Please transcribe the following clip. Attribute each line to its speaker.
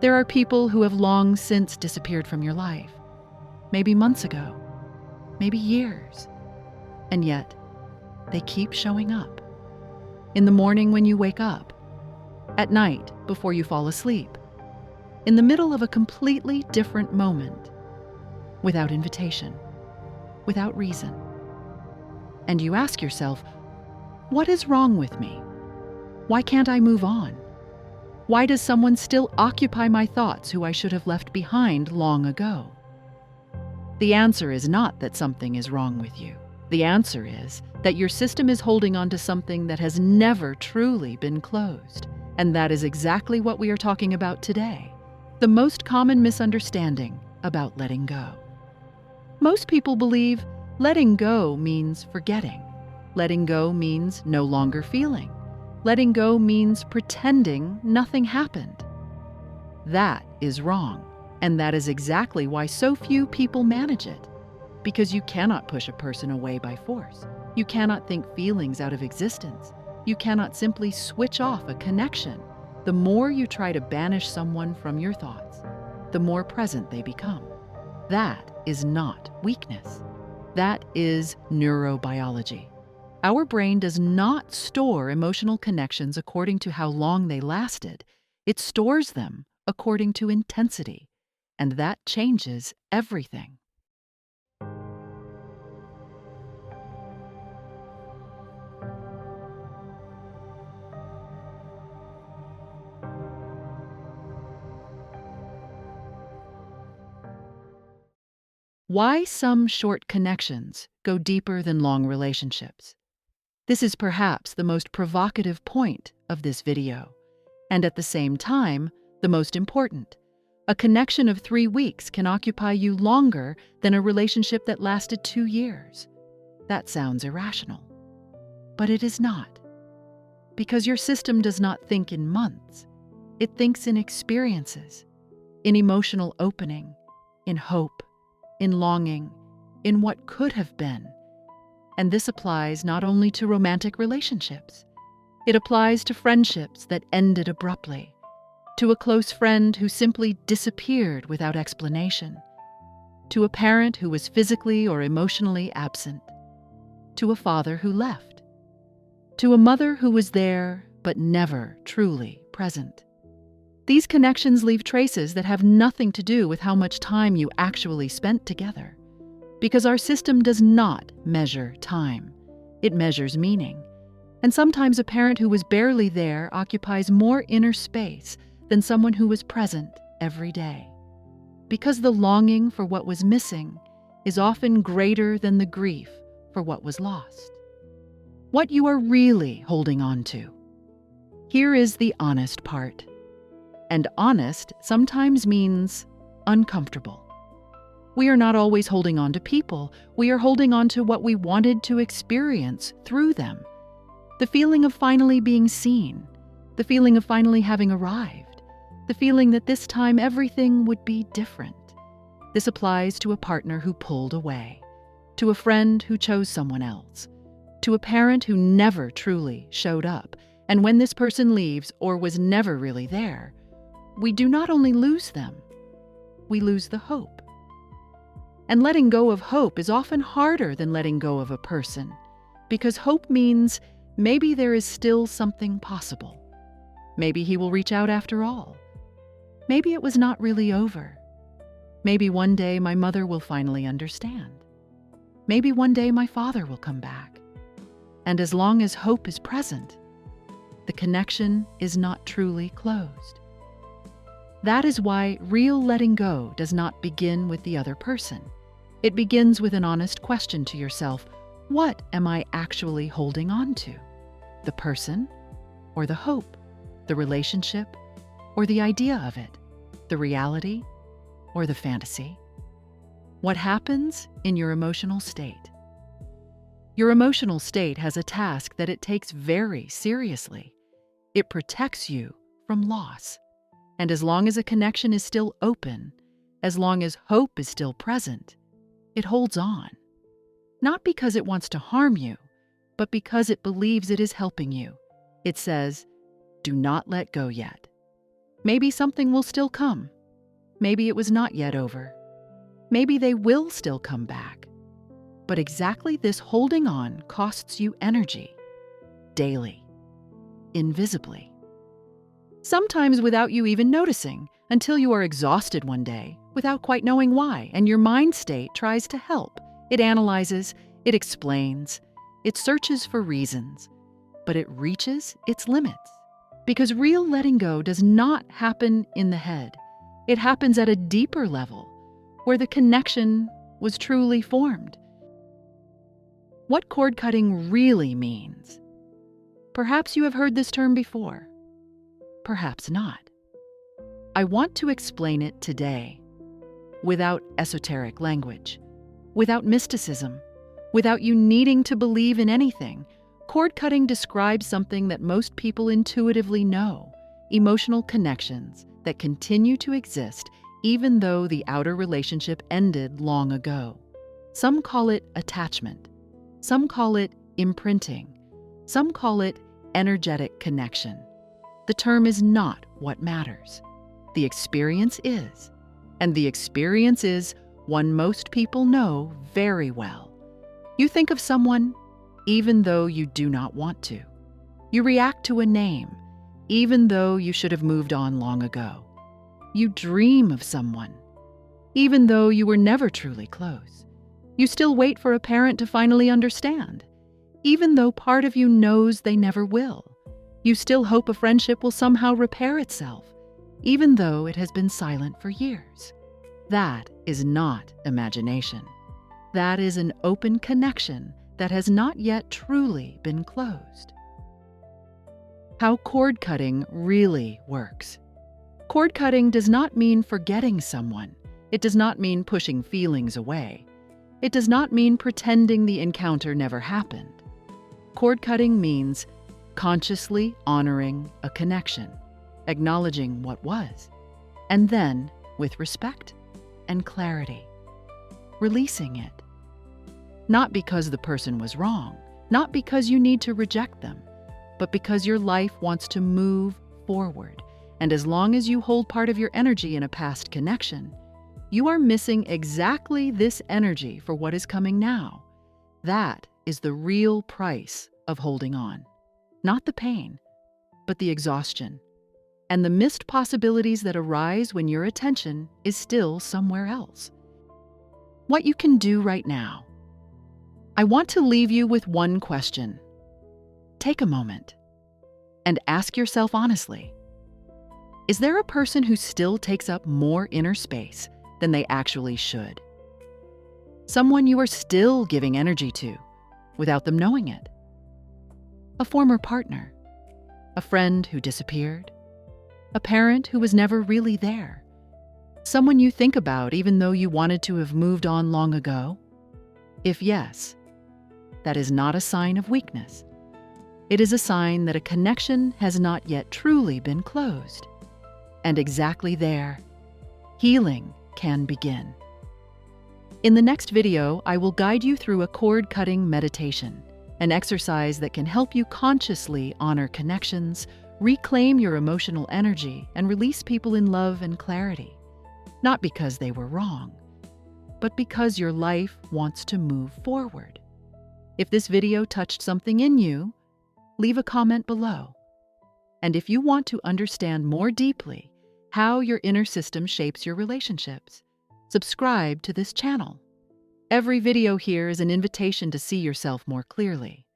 Speaker 1: There are people who have long since disappeared from your life, maybe months ago, maybe years, and yet they keep showing up. In the morning when you wake up, at night before you fall asleep, in the middle of a completely different moment, without invitation, without reason. And you ask yourself, what is wrong with me? Why can't I move on? Why does someone still occupy my thoughts who I should have left behind long ago? The answer is not that something is wrong with you. The answer is that your system is holding on to something that has never truly been closed. And that is exactly what we are talking about today. The most common misunderstanding about letting go. Most people believe letting go means forgetting. Letting go means no longer feeling. Letting go means pretending nothing happened. That is wrong, and that is exactly why so few people manage it. Because you cannot push a person away by force. You cannot think feelings out of existence. You cannot simply switch off a connection. The more you try to banish someone from your thoughts, the more present they become. That is not weakness. That is neurobiology. Our brain does not store emotional connections according to how long they lasted. It stores them according to intensity, and that changes everything. Why some short connections go deeper than long relationships. This is perhaps the most provocative point of this video, and at the same time, the most important. A connection of 3 weeks can occupy you longer than a relationship that lasted 2 years. That sounds irrational, but it is not. Because your system does not think in months. It thinks in experiences, in emotional opening, in hope, in longing, in what could have been. And this applies not only to romantic relationships. It applies to friendships that ended abruptly, to a close friend who simply disappeared without explanation, to a parent who was physically or emotionally absent, to a father who left, to a mother who was there but never truly present. These connections leave traces that have nothing to do with how much time you actually spent together. Because our system does not measure time. It measures meaning. And sometimes a parent who was barely there occupies more inner space than someone who was present every day. Because the longing for what was missing is often greater than the grief for what was lost. What you are really holding on to. Here is the honest part. And honest sometimes means uncomfortable. We are not always holding on to people. We are holding on to what we wanted to experience through them. The feeling of finally being seen. The feeling of finally having arrived. The feeling that this time everything would be different. This applies to a partner who pulled away, to a friend who chose someone else, to a parent who never truly showed up. And when this person leaves or was never really there, we do not only lose them, we lose the hope. And letting go of hope is often harder than letting go of a person, because hope means maybe there is still something possible. Maybe he will reach out after all. Maybe it was not really over. Maybe one day my mother will finally understand. Maybe one day my father will come back. And as long as hope is present, the connection is not truly closed. That is why real letting go does not begin with the other person. It begins with an honest question to yourself. What am I actually holding on to? The person or the hope? The relationship or the idea of it? The reality or the fantasy? What happens in your emotional state? Your emotional state has a task that it takes very seriously. It protects you from loss. And as long as a connection is still open, as long as hope is still present, it holds on. Not because it wants to harm you, but because it believes it is helping you. It says, do not let go yet. Maybe something will still come. Maybe it was not yet over. Maybe they will still come back. But exactly this holding on costs you energy, daily, invisibly. Sometimes without you even noticing, until you are exhausted one day, without quite knowing why, and your mind state tries to help. It analyzes, it explains, it searches for reasons, but it reaches its limits. Because real letting go does not happen in the head. It happens at a deeper level, where the connection was truly formed. What cord cutting really means. Perhaps you have heard this term before. Perhaps not. I want to explain it today, without esoteric language, without mysticism, without you needing to believe in anything. Cord cutting describes something that most people intuitively know: emotional connections that continue to exist even though the outer relationship ended long ago. Some call it attachment. Some call it imprinting. Some call it energetic connection. The term is not what matters. The experience is. And the experience is one most people know very well. You think of someone even though you do not want to. You react to a name even though you should have moved on long ago. You dream of someone even though you were never truly close. You still wait for a parent to finally understand, even though part of you knows they never will. You still hope a friendship will somehow repair itself, even though it has been silent for years. That is not imagination. That is an open connection that has not yet truly been closed. How cord cutting really works. Cord cutting does not mean forgetting someone. It does not mean pushing feelings away. It does not mean pretending the encounter never happened. Cord cutting means consciously honoring a connection, acknowledging what was, and then, with respect and clarity, releasing it. Not because the person was wrong, not because you need to reject them, but because your life wants to move forward. And as long as you hold part of your energy in a past connection, you are missing exactly this energy for what is coming now. That is the real price of holding on. Not the pain, but the exhaustion, and the missed possibilities that arise when your attention is still somewhere else. What you can do right now. I want to leave you with one question. Take a moment and ask yourself honestly, is there a person who still takes up more inner space than they actually should? Someone you are still giving energy to without them knowing it? A former partner, a friend who disappeared, a parent who was never really there, someone you think about even though you wanted to have moved on long ago? If yes, that is not a sign of weakness. It is a sign that a connection has not yet truly been closed. And exactly there, healing can begin. In the next video, I will guide you through a cord-cutting meditation, an exercise that can help you consciously honor connections, reclaim your emotional energy, and release people in love and clarity. Not because they were wrong, but because your life wants to move forward. If this video touched something in you, leave a comment below. And if you want to understand more deeply how your inner system shapes your relationships, subscribe to this channel. Every video here is an invitation to see yourself more clearly.